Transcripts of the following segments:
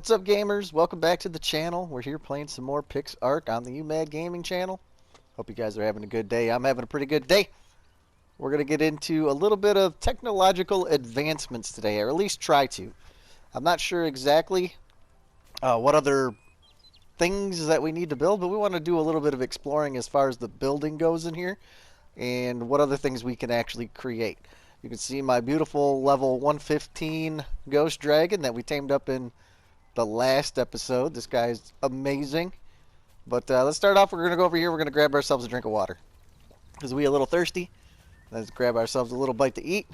What's up, gamers? Welcome back to the channel. We're here playing some more PixARK on the UMad Gaming channel. Hope you guys are having a good day. I'm having a pretty good day. We're going to get into a little bit of technological advancements today, or at least try to. I'm not sure exactly what other things that we need to build, but we want to do a little bit of exploring as far as the building goes in here and what other things we can actually create. You can see my beautiful level 115 ghost dragon that we tamed up in the last episode. This guy's amazing. But let's start off. We're going to go over here. We're going to grab ourselves a drink of water because we're a little thirsty. Let's grab ourselves a little bite to eat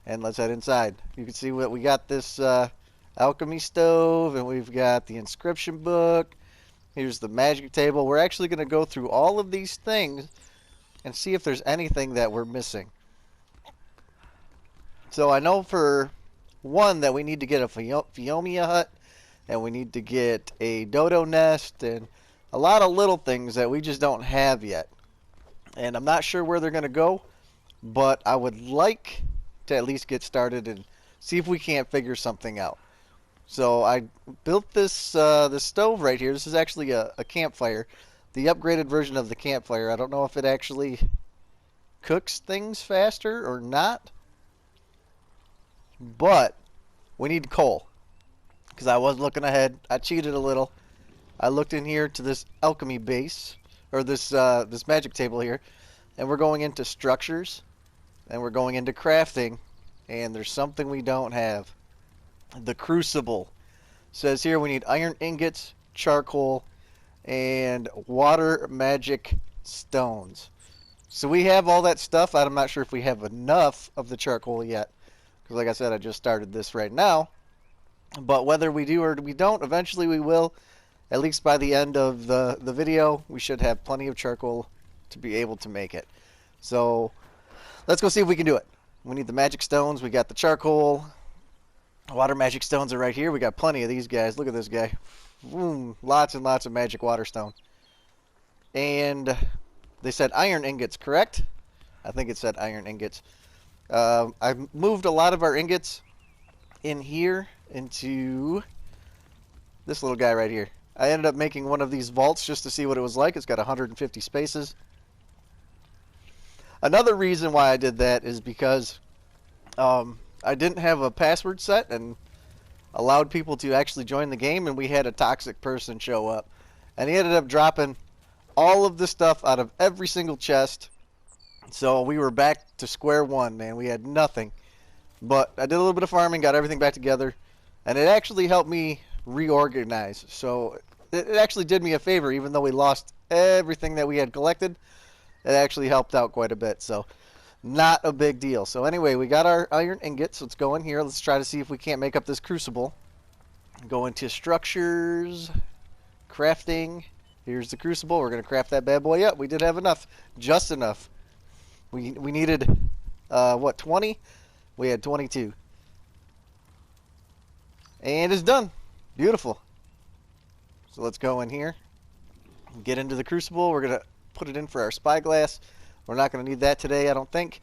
and let's head inside. You can see what we got, this alchemy stove, and we've got the inscription book. Here's the magic table. We're actually going to go through all of these things and see if there's anything that we're missing. So I know for one that we need to get a Phiomia hut, and we need to get a dodo nest, and a lot of little things that we just don't have yet. And I'm not sure where they're going to go, but I would like to at least get started and see if we can't figure something out. So I built this this stove right here. This is actually a campfire, the upgraded version of the campfire. I don't know if it actually cooks things faster or not, but we need coal. Because I was looking ahead. I cheated a little. I looked in here to this alchemy base, or this this magic table here, and we're going into structures, and we're going into crafting, and there's something we don't have. The crucible. Says here we need iron ingots, charcoal, and water magic stones. So we have all that stuff. I'm not sure if we have enough of the charcoal yet, because like I said, I just started this right now. But whether we do or we don't, eventually we will. At least by the end of the video, we should have plenty of charcoal to be able to make it. So let's go see if we can do it. We need the magic stones. We got the charcoal. Water magic stones are right here. We got plenty of these guys. Look at this guy. Boom, lots and lots of magic water stone. And they said iron ingots, correct? I think it said iron ingots. I moved a lot of our ingots in here into this little guy right here. I ended up making one of these vaults just to see what it was like. It's got 150 spaces. Another reason why I did that is because I didn't have a password set and allowed people to actually join the game, and we had a toxic person show up, and he ended up dropping all of the stuff out of every single chest. So we were back to square one, man. We had nothing. But I did a little bit of farming, got everything back together, and it actually helped me reorganize. So it actually did me a favor, even though we lost everything that we had collected. It actually helped out quite a bit, so not a big deal. So anyway, we got our iron ingots. Let's go in here. Let's try to see if we can't make up this crucible. Go into structures, crafting. Here's the crucible. We're going to craft that bad boy up. We did have enough, just enough. We needed, what, 20? We had 22. And it's done. Beautiful. So let's go in here. Get into the crucible. We're going to put it in for our spyglass. We're not going to need that today, I don't think.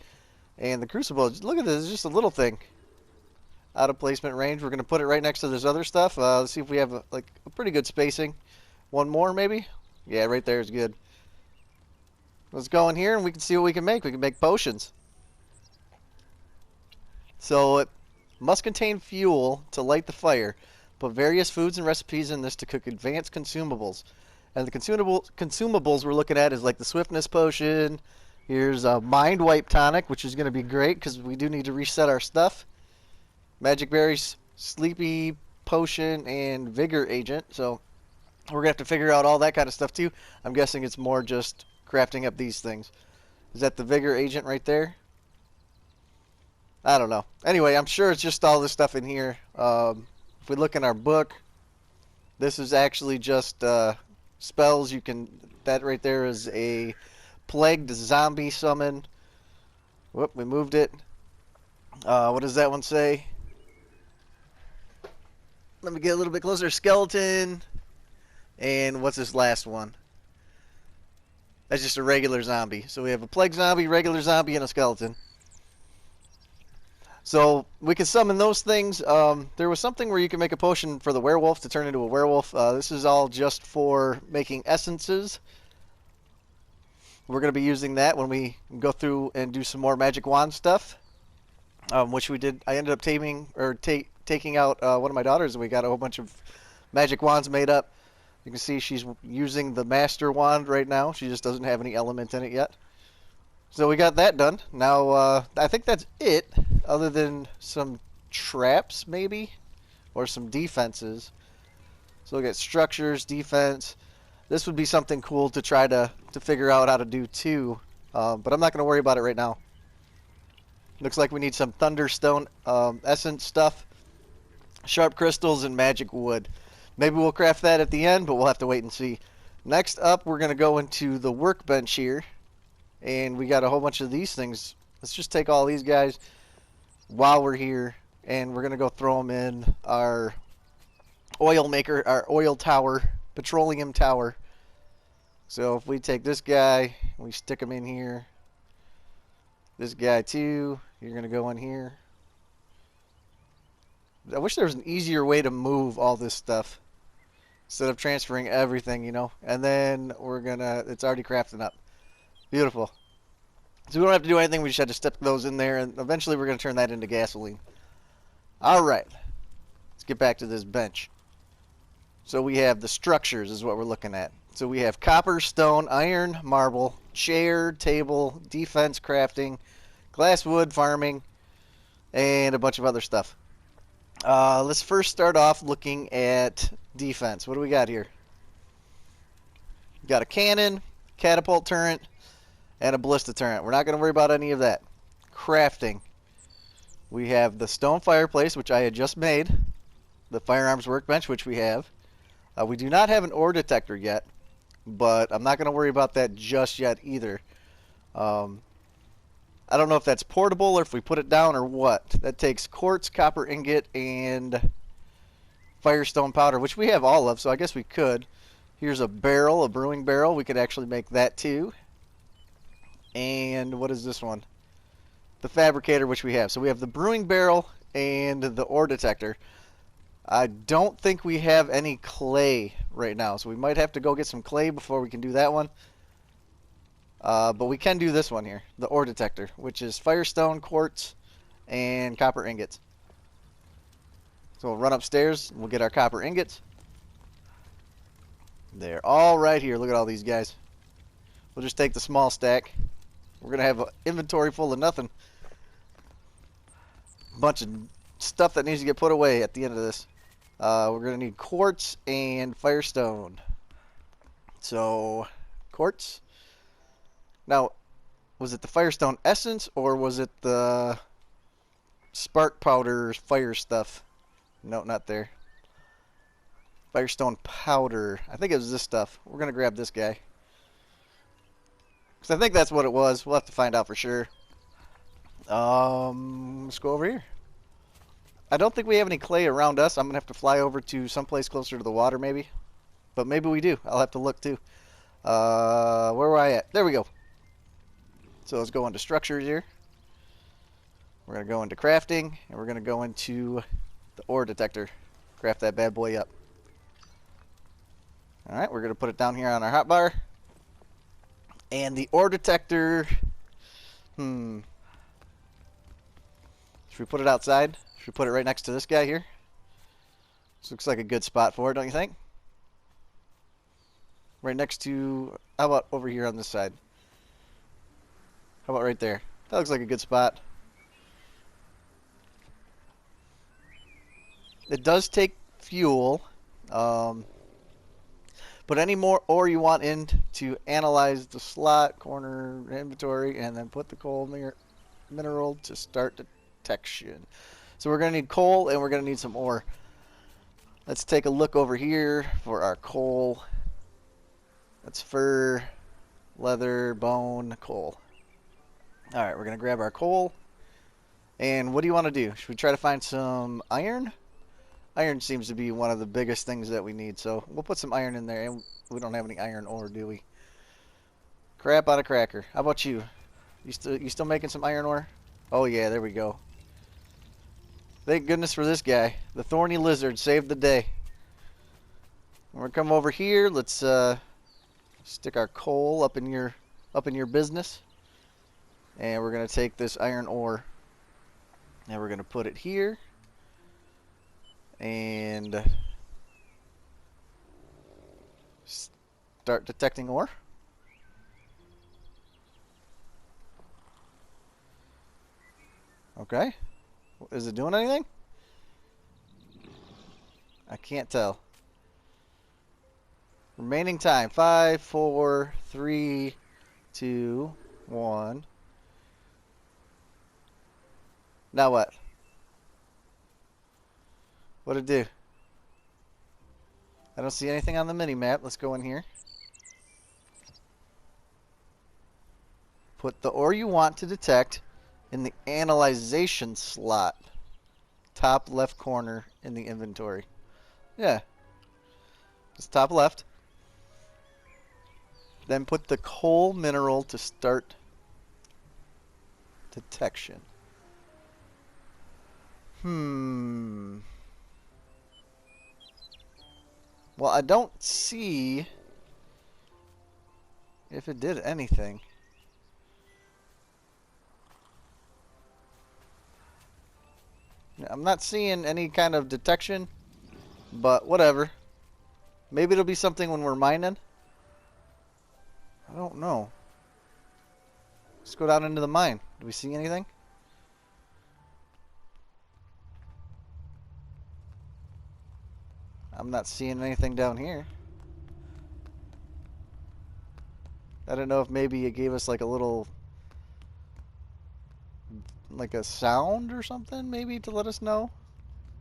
And the crucible, look at this. It's just a little thing. Out of placement range. We're going to put it right next to this other stuff. Let's see if we have a pretty good spacing. One more, maybe? Yeah, right there is good. Let's go in here and we can see what we can make. We can make potions. So it must contain fuel to light the fire. Put various foods and recipes in this to cook advanced consumables. And the consumables we're looking at is like the swiftness potion. Here's a mind wipe tonic, which is going to be great because we do need to reset our stuff. Magic berries, sleepy potion, and vigor agent. So we're going to have to figure out all that kind of stuff too. I'm guessing it's more just crafting up these things. Is that the vigor agent right there? I don't know. Anyway, I'm sure it's just all this stuff in here. If we look in our book, this is actually just spells. You can, that right there is a plagued zombie summon. Whoop, we moved it. What does that one say? Let me get a little bit closer. Skeleton. And what's this last one? That's just a regular zombie. So we have a plague zombie, regular zombie, and a skeleton. So we can summon those things. There was something where you can make a potion for the werewolf to turn into a werewolf. This is all just for making essences. We're going to be using that when we go through and do some more magic wand stuff, which we did. I ended up taking out one of my daughters, and we got a whole bunch of magic wands made up. You can see she's using the master wand right now. She just doesn't have any element in it yet. So we got that done. Now, I think that's it, other than some traps, maybe, or some defenses. So we got structures, defense. This would be something cool to try to figure out how to do, too. But I'm not going to worry about it right now. Looks like we need some thunderstone essence stuff, sharp crystals, and magic wood. Maybe we'll craft that at the end, but we'll have to wait and see. Next up, we're going to go into the workbench here. And we got a whole bunch of these things. Let's just take all these guys while we're here, and we're going to go throw them in our oil maker, our oil tower, petroleum tower. So if we take this guy, we stick him in here. This guy too, you're going to go in here. I wish there was an easier way to move all this stuff instead of transferring everything, you know. And then we're going to, it's already crafting up. Beautiful. So we don't have to do anything. We just have to stick those in there, and eventually we're going to turn that into gasoline. All right. Let's get back to this bench. So we have the structures is what we're looking at. So we have copper, stone, iron, marble, chair, table, defense, crafting, glass, wood, farming, and a bunch of other stuff. Let's first start off looking at defense. What do we got here? We got a cannon, catapult turret, and a ballista turret. We're not going to worry about any of that. Crafting. We have the stone fireplace, which I had just made. The firearms workbench, which we have. We do not have an ore detector yet, but I'm not going to worry about that just yet either. I don't know if that's portable or if we put it down or what. That takes quartz, copper ingot, and firestone powder, which we have all of, so I guess we could. Here's a barrel, a brewing barrel. We could actually make that too. And what is this one? The fabricator, which we have. So we have the brewing barrel and the ore detector. I don't think we have any clay right now, so we might have to go get some clay before we can do that one. But we can do this one here, the ore detector, which is firestone, quartz, and copper ingots. So we'll run upstairs, we'll get our copper ingots. They're all right here. Look at all these guys. We'll just take the small stack. We're going to have an inventory full of nothing. Bunch of stuff that needs to get put away at the end of this. We're going to need quartz and firestone. So, quartz. Now, was it the firestone essence or was it the spark powder fire stuff? No, not there. Firestone powder. I think it was this stuff. We're going to grab this guy. Because I think that's what it was. We'll have to find out for sure. Let's go over here. I don't think we have any clay around us. I'm going to have to fly over to someplace closer to the water maybe. But maybe we do. I'll have to look too. Where were I at? There we go. So let's go into structures here. We're going to go into crafting. And we're going to go into the ore detector. Craft that bad boy up. Alright, we're going to put it down here on our hotbar. And the ore detector... Should we put it outside? Should we put it right next to this guy here? This looks like a good spot for it, don't you think? Right next to... How about over here on this side? How about right there? That looks like a good spot. It does take fuel. Put any more ore you want in to analyze the slot, corner, inventory, and then put the coal mineral to start detection. So we're going to need coal and we're going to need some ore. Let's take a look over here for our coal. That's fur, leather, bone, coal. Alright, we're going to grab our coal. And what do you want to do? Should we try to find some iron? Iron seems to be one of the biggest things that we need, so we'll put some iron in there. And we don't have any iron ore, do we? Crap out of cracker. How about you? You still making some iron ore? Oh yeah, there we go. Thank goodness for this guy. The thorny lizard saved the day. We're gonna come over here. Let's stick our coal up in your business, and we're gonna take this iron ore, and we're gonna put it here, and start detecting ore. Okay. Is it doing anything? I can't tell. Remaining time. 5, 4, 3, 2, 1. Now what? What'd it do? I don't see anything on the mini-map. Let's go in here. Put the ore you want to detect in the analyzation slot. Top left corner in the inventory. Yeah. It's top left. Then put the coal mineral to start detection. Well, I don't see if it did anything. I'm not seeing any kind of detection, but whatever. Maybe it'll be something when we're mining. I don't know. Let's go down into the mine. Do we see anything? I'm not seeing anything down here. I don't know if maybe it gave us like a little, like a sound or something maybe to let us know.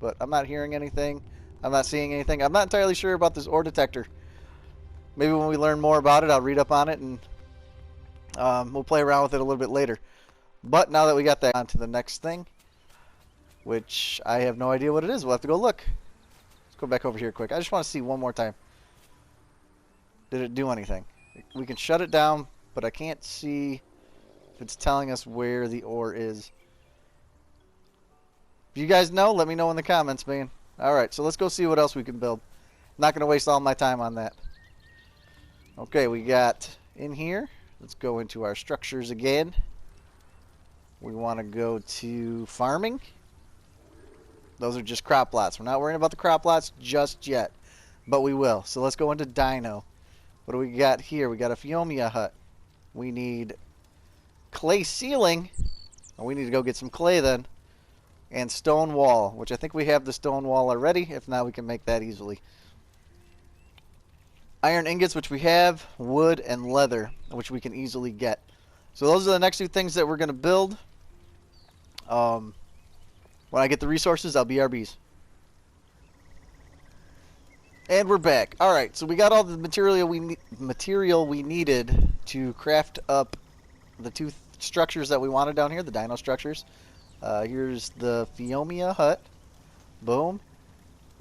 But I'm not hearing anything. I'm not seeing anything. I'm not entirely sure about this ore detector. Maybe when we learn more about it, I'll read up on it and we'll play around with it a little bit later. But now that we got that, on to the next thing, which I have no idea what it is. We'll have to go look. Let's go back over here quick. I just want to see one more time. Did it do anything? We can shut it down, but I can't see if it's telling us where the ore is. If you guys know, let me know in the comments, man. Alright, so let's go see what else we can build. I'm not going to waste all my time on that. Okay, we got in here. Let's go into our structures again. We want to go to farming. Those are just crop plots. We're not worrying about the crop plots just yet, but we will. So let's go into dino. What do we got here? We got a Phiomia hut. We need clay ceiling. Oh, we need to go get some clay then. And stone wall, which I think we have the stone wall already. If not, we can make that easily. Iron ingots, which we have. Wood and leather, which we can easily get. So those are the next two things that we're going to build. When I get the resources, I'll BRBs. And we're back. Alright, so we got all the material we needed to craft up the two structures that we wanted down here, the dino structures. Here's the Phiomia hut. Boom.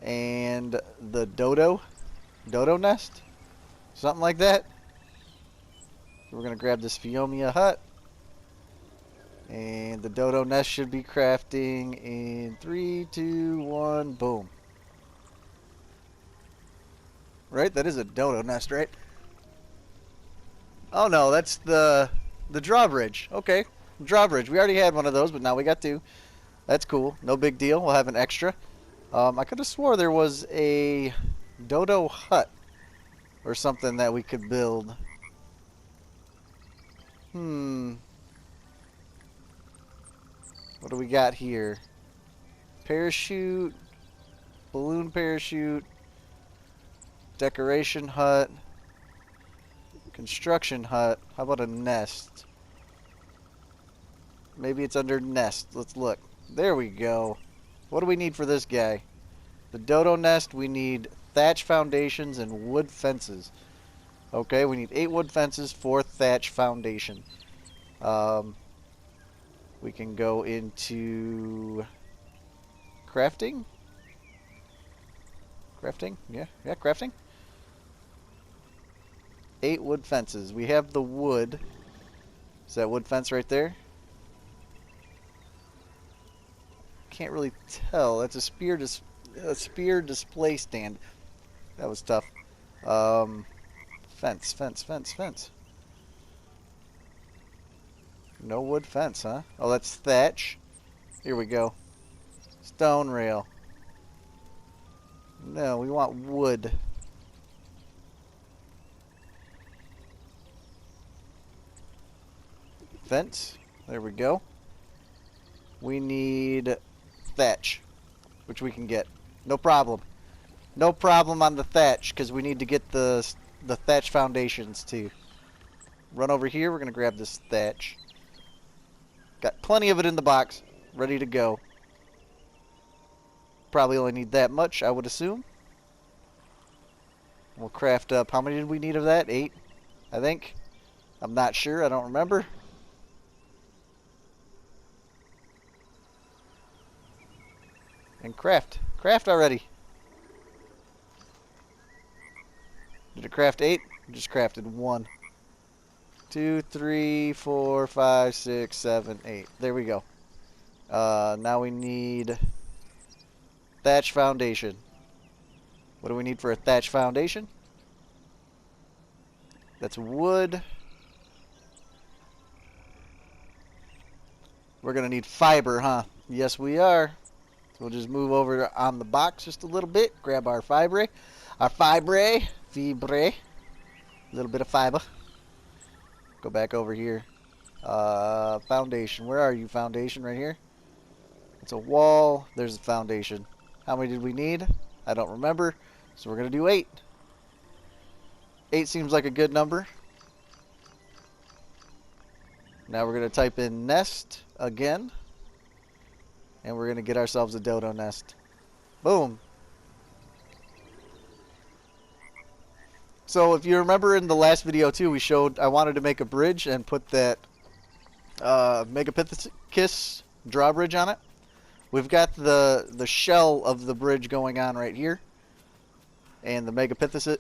And the dodo nest. Something like that. So we're going to grab this Phiomia hut. And the dodo nest should be crafting in 3, 2, 1, boom. Right? That is a dodo nest, right? Oh no, that's the drawbridge. Okay, drawbridge. We already had one of those, but now we got two. That's cool. No big deal. We'll have an extra. I could have swore there was a dodo hut or something that we could build. What do we got here? Parachute, balloon parachute, decoration hut, construction hut. How about a nest? Maybe it's under nest. Let's look. There we go. What do we need for this guy? The dodo nest, we need thatch foundations and wood fences. Okay, we need 8 wood fences, 4 thatch foundation. We can go into crafting. Crafting? Yeah, crafting. 8 wood fences. We have the wood. Is that wood fence right there? Can't really tell. That's a spear display stand. That was tough. Fence, fence, fence, fence. No wood fence, huh? Oh, that's thatch. Here we go. Stone rail. No, we want wood. Fence. There we go. We need thatch, which we can get. No problem. No problem on the thatch, because we need to get the thatch foundations too. Run over here. We're going to grab this thatch. Got plenty of it in the box, ready to go. Probably only need that much, I would assume. We'll craft up. How many did we need of that? 8, I think. I'm not sure. I don't remember. And craft. Craft already. Did it craft 8? Just crafted 1. 2, 3, 4, 5, 6, 7, 8. There we go. Now we need thatch foundation. What do we need for a thatch foundation? That's wood. We're going to need fiber, huh? Yes, we are. So we'll just move over on the box just a little bit. Grab our fibre. Our fibre. Fibre. A little bit of fiber. Go back over here. Foundation. Where are you, foundation? Right here? It's a wall. There's the foundation. How many did we need? I don't remember. So we're going to do 8. 8 seems like a good number. Now we're going to type in nest again. And we're going to get ourselves a dodo nest. Boom. So if you remember in the last video too, we showed I wanted to make a bridge and put that Megapithecus drawbridge on it. We've got the shell of the bridge going on right here. And the Megapithecus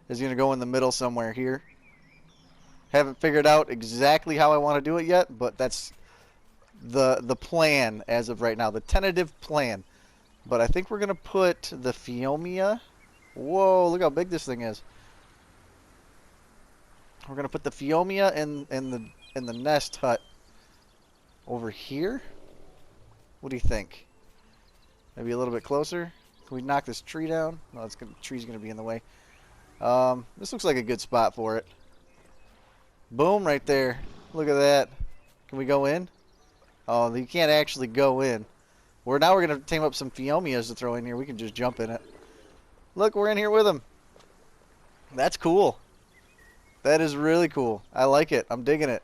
is going to go in the middle somewhere here. Haven't figured out exactly how I want to do it yet, but that's the plan as of right now, the tentative plan. But I think we're going to put the Phiomia. Whoa, look how big this thing is. We're going to put the Phiomia in the nest hut over here. What do you think? Maybe a little bit closer? Can we knock this tree down? No, the tree's going to be in the way. This looks like a good spot for it. Boom, right there. Look at that. Can we go in? Oh, you can't actually go in. Now we're going to tame up some Phiomias to throw in here. We can just jump in it. Look, we're in here with them. That's cool. That is really cool. I like it. I'm digging it.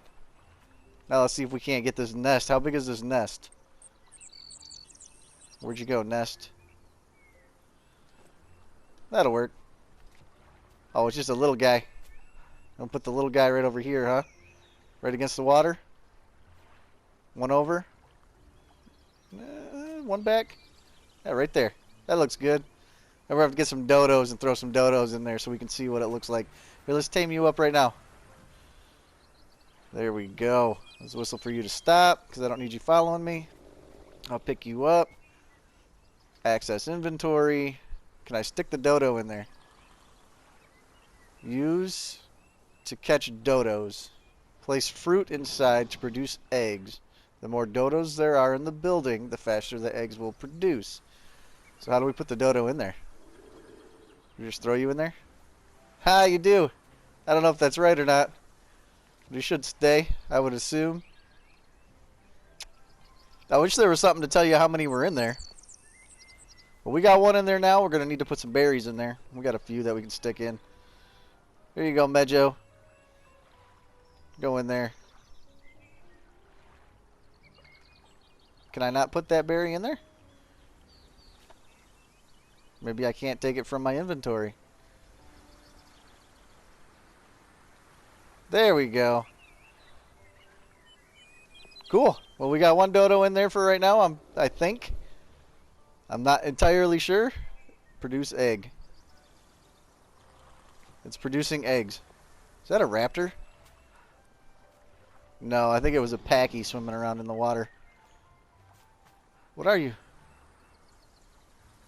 Now let's see if we can't get this nest. How big is this nest? Where'd you go, nest? That'll work. Oh, it's just a little guy. I'll put the little guy right over here, huh? Right against the water. One over. One back. Yeah, right there. That looks good. And we're going to have to get some dodos and throw some dodos in there so we can see what it looks like. Here, let's tame you up right now. There we go. Let's whistle for you to stop because I don't need you following me. I'll pick you up. Access inventory. Can I stick the dodo in there? Use to catch dodos. Place fruit inside to produce eggs. The more dodos there are in the building, the faster the eggs will produce. So how do we put the dodo in there? We just throw you in there? Ha, you do. I don't know if that's right or not. But you should stay, I would assume. I wish there was something to tell you how many were in there. But we got one in there now. We're going to need to put some berries in there. We got a few that we can stick in. Here you go, Mejo. Go in there. Can I not put that berry in there? Maybe I can't take it from my inventory. There we go. Cool. Well, we got one dodo in there for right now, I think. I'm not entirely sure. Produce egg. It's producing eggs. Is that a raptor? No, I think it was a packy swimming around in the water. What are you?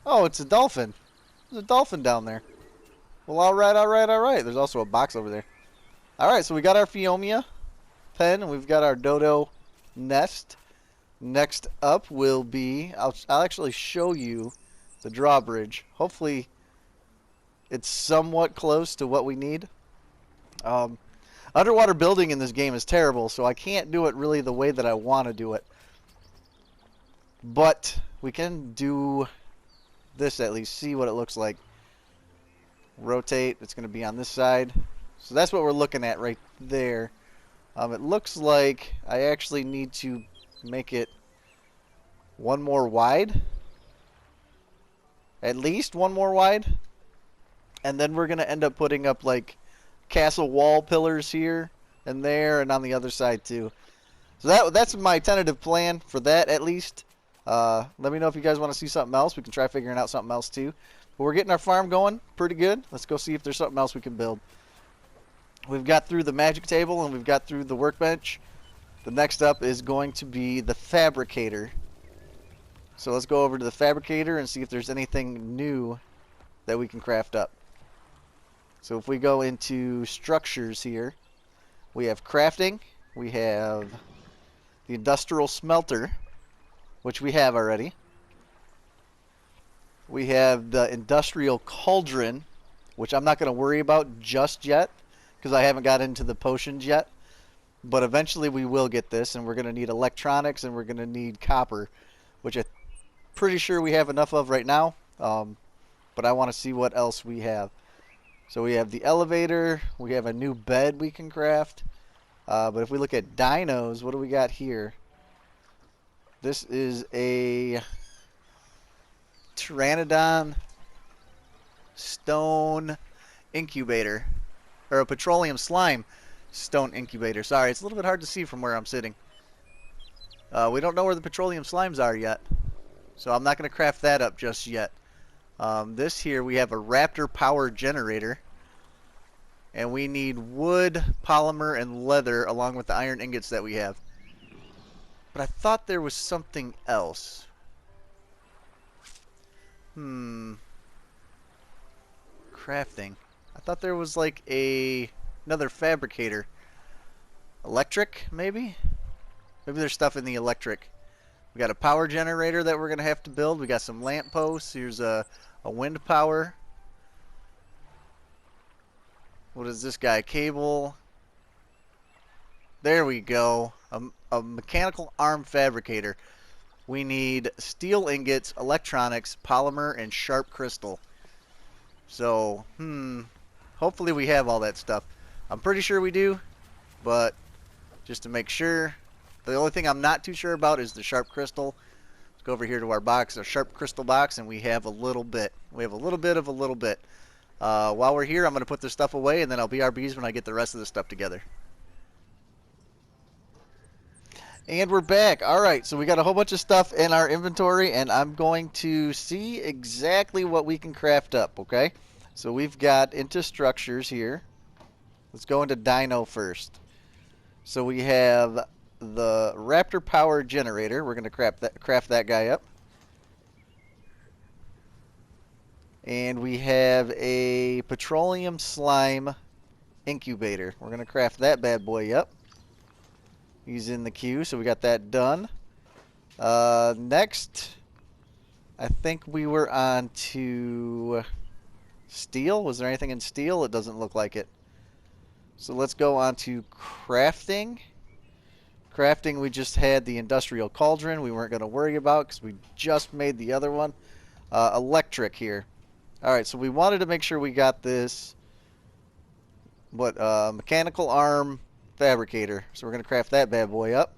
Oh, it's a dolphin. There's a dolphin down there. Well, alright, alright, alright. There's also a box over there. Alright, so we got our Phiomia pen, and we've got our dodo nest. Next up will be, I'll actually show you the drawbridge. Hopefully it's somewhat close to what we need. Underwater building in this game is terrible, so I can't do it really the way that I want to do it. But we can do this at least, see what it looks like. Rotate, it's going to be on this side. So that's what we're looking at right there. It looks like I actually need to make it one more wide. At least one more wide. And then we're going to end up putting up like castle wall pillars here and there and on the other side too. So that's my tentative plan for that at least. Let me know if you guys want to see something else. We can try figuring out something else too. But we're getting our farm going pretty good. Let's go see if there's something else we can build. We've got through the magic table and we've got through the workbench. The next up is going to be the fabricator. So let's go over to the fabricator and see if there's anything new that we can craft up. So if we go into structures here, we have crafting, we have the industrial smelter, which we have already. We have the industrial cauldron, which I'm not going to worry about just yet because I haven't got into the potions yet. But eventually we will get this, and we're going to need electronics and we're going to need copper, which I'm pretty sure we have enough of right now. But I want to see what else we have. So we have the elevator, we have a new bed we can craft. But if we look at dinos, what do we got here? This is a Pteranodon stone incubator. Or a petroleum slime stone incubator. Sorry, it's a little bit hard to see from where I'm sitting. We don't know where the petroleum slimes are yet. So I'm not going to craft that up just yet. This here, we have a raptor power generator. And we need wood, polymer, and leather along with the iron ingots that we have. But I thought there was something else. Crafting. I thought there was like another fabricator. Electric, maybe? Maybe there's stuff in the electric. We got a power generator that we're going to have to build. We got some lamp posts. Here's a wind power. What is this guy? Cable. There we go. A mechanical arm fabricator. We need steel ingots, electronics, polymer, and sharp crystal. So, hopefully we have all that stuff. I'm pretty sure we do, but just to make sure. The only thing I'm not too sure about is the sharp crystal. Let's go over here to our box, our sharp crystal box, and we have a little bit. We have a little bit of a little bit. While we're here, I'm going to put this stuff away, and then I'll BRBs when I get the rest of the stuff together. And we're back. Alright, so we got a whole bunch of stuff in our inventory, and I'm going to see exactly what we can craft up, okay? So we've got into structures here. Let's go into dino first. So we have the raptor power generator. We're going to craft that guy up. And we have a petroleum slime incubator. We're going to craft that bad boy up. He's in the queue, so we got that done. Next, I think we were on to steel. Was there anything in steel? It doesn't look like it. So let's go on to crafting. Crafting, we just had the industrial cauldron. We weren't going to worry about because we just made the other one. Electric here. Alright, so we wanted to make sure we got this mechanical arm fabricator. So we're going to craft that bad boy up.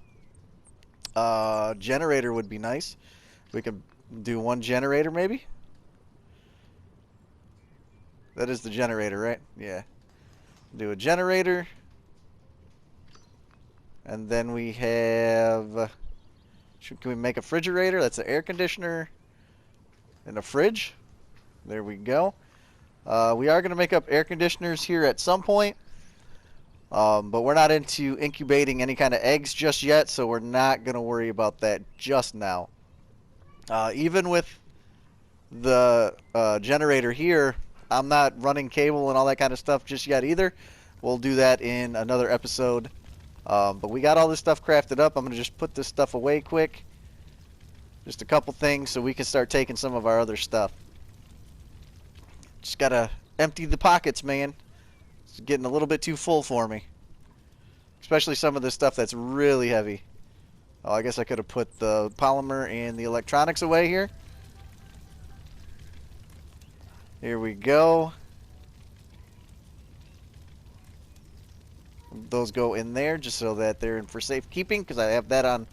Generator would be nice. We could do one generator maybe. That is the generator, right? Yeah. Do a generator. And then we have... Can we make a refrigerator? That's an air conditioner. And a fridge. There we go. We are going to make up air conditioners here at some point. But we're not into incubating any kind of eggs just yet, so we're not going to worry about that just now. Even with the generator here, I'm not running cable and all that kind of stuff just yet either. We'll do that in another episode. But we got all this stuff crafted up. I'm going to just put this stuff away quick. Just a couple things so we can start taking some of our other stuff. Just got to empty the pockets, man. It's getting a little bit too full for me. Especially some of this stuff that's really heavy. Oh, I guess I could have put the polymer and the electronics away here. Here we go. Those go in there just so that they're in for safekeeping, because I have that on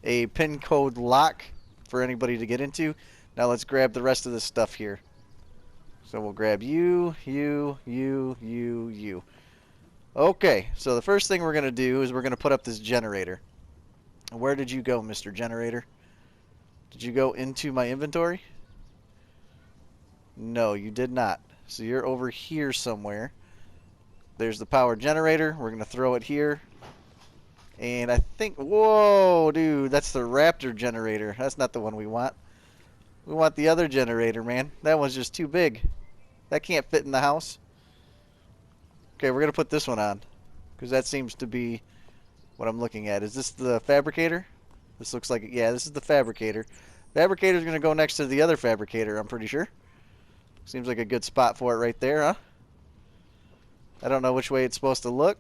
a pin code lock for anybody to get into. Now let's grab the rest of this stuff here. So we'll grab you. Okay, so the first thing we're going to do is we're going to put up this generator. Where did you go, Mr. Generator? Did you go into my inventory? No, you did not. So you're over here somewhere. There's the power generator. We're going to throw it here. And I think... Whoa, dude. That's the Raptor generator. That's not the one we want. We want the other generator, man. That one's just too big. That can't fit in the house. Okay, we're going to put this one on. Because that seems to be what I'm looking at. Is this the fabricator? This looks like... Yeah, this is the fabricator. Fabricator's going to go next to the other fabricator, I'm pretty sure. Seems like a good spot for it right there, huh? I don't know which way it's supposed to look.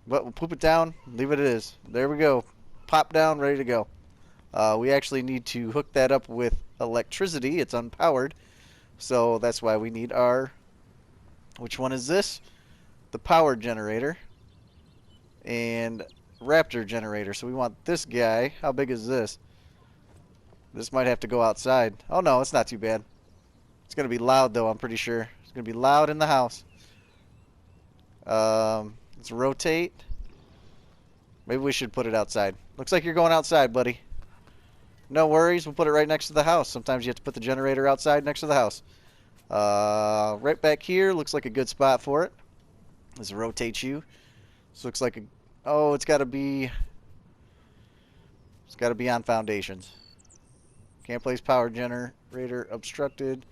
But we'll poop it down, leave it as is. There we go. Pop down, ready to go. We actually need to hook that up with electricity. It's unpowered. So that's why we need our... Which one is this? The power generator. And Raptor generator. So we want this guy. How big is this? This might have to go outside. Oh no, it's not too bad. It's going to be loud though, I'm pretty sure. It's going to be loud in the house. Let's rotate. Maybe we should put it outside. Looks like you're going outside, buddy. No worries, we'll put it right next to the house. Sometimes you have to put the generator outside next to the house. Right back here, looks like a good spot for it. Let's rotate you. This looks like a... Oh, it's got to be... It's got to be on foundations. Can't place power generator obstructed.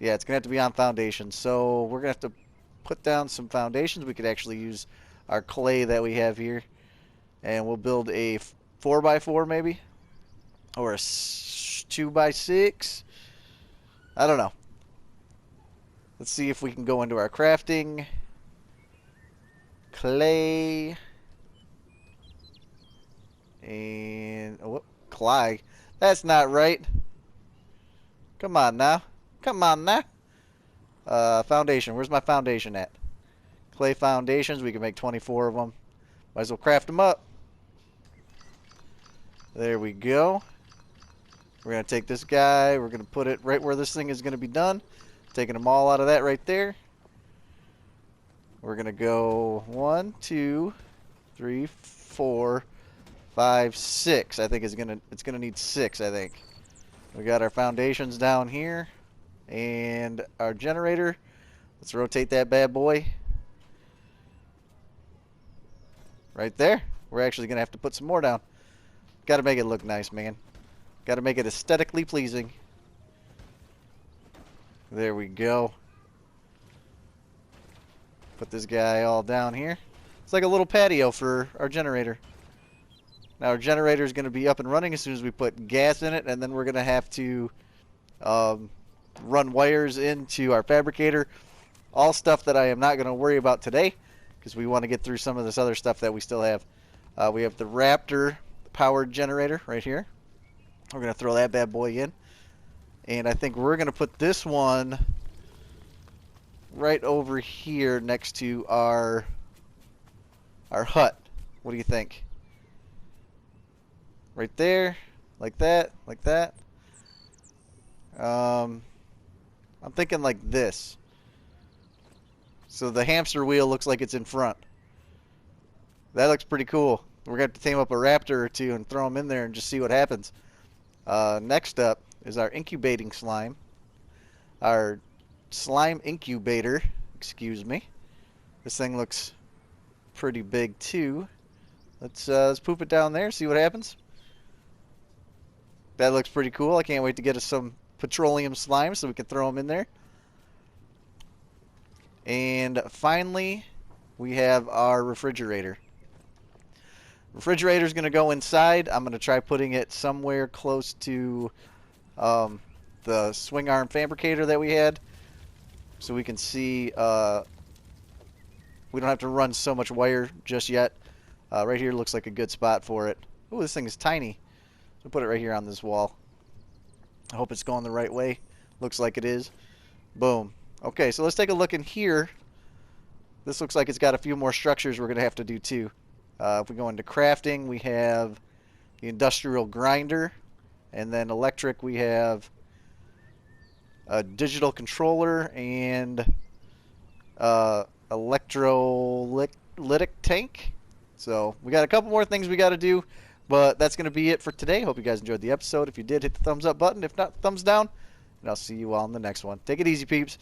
Yeah, it's going to have to be on foundations. So we're going to have to put down some foundations. We could actually use our clay that we have here. And we'll build a 4x4 maybe. Or a 2x6. I don't know. Let's see if we can go into our crafting. Clay. And... Oh, clay. That's not right. Come on now. Come on now. Foundation. Where's my foundation at? Clay foundations. We can make 24 of them. Might as well craft them up. There we go. We're going to take this guy. We're going to put it right where this thing is going to be done. Taking them all out of that right there. We're going to go 1, 2, 3, 4, 5, 6. I think it's going to need 6, I think. We got our foundations down here. And our generator. Let's rotate that bad boy. Right there. We're actually going to have to put some more down. Got to make it look nice, man. Got to make it aesthetically pleasing. There we go. Put this guy all down here. It's like a little patio for our generator. Now our generator is going to be up and running as soon as we put gas in it, and then we're going to have to run wires into our fabricator. All stuff that I am not going to worry about today because we want to get through some of this other stuff that we still have. We have the Raptor powered generator right here. We're going to throw that bad boy in. And I think we're going to put this one right over here next to our hut. What do you think? Right there, like that, like that. I'm thinking like this. So the hamster wheel looks like it's in front. That looks pretty cool. We're going to have to tame up a raptor or two and throw them in there and just see what happens. Next up is our incubating slime. Our slime incubator, excuse me. This thing looks pretty big too. Let's poop it down there, see what happens. That looks pretty cool. I can't wait to get us some petroleum slime so we can throw them in there. And finally, we have our refrigerator. Refrigerator's going to go inside. I'm going to try putting it somewhere close to the swing arm fabricator that we had, so we can see we don't have to run so much wire just yet. Right here looks like a good spot for it. Ooh, this thing is tiny. I'll put it right here on this wall. I hope it's going the right way. Looks like it is. Boom. Okay, so let's take a look in here. This looks like it's got a few more structures we're going to have to do too. If we go into crafting, we have the industrial grinder, and then electric we have a digital controller and electrolytic tank. So we got a couple more things we got to do, but that's going to be it for today. Hope you guys enjoyed the episode. If you did, hit the thumbs up button. If not, thumbs down. And I'll see you all in the next one. Take it easy, peeps.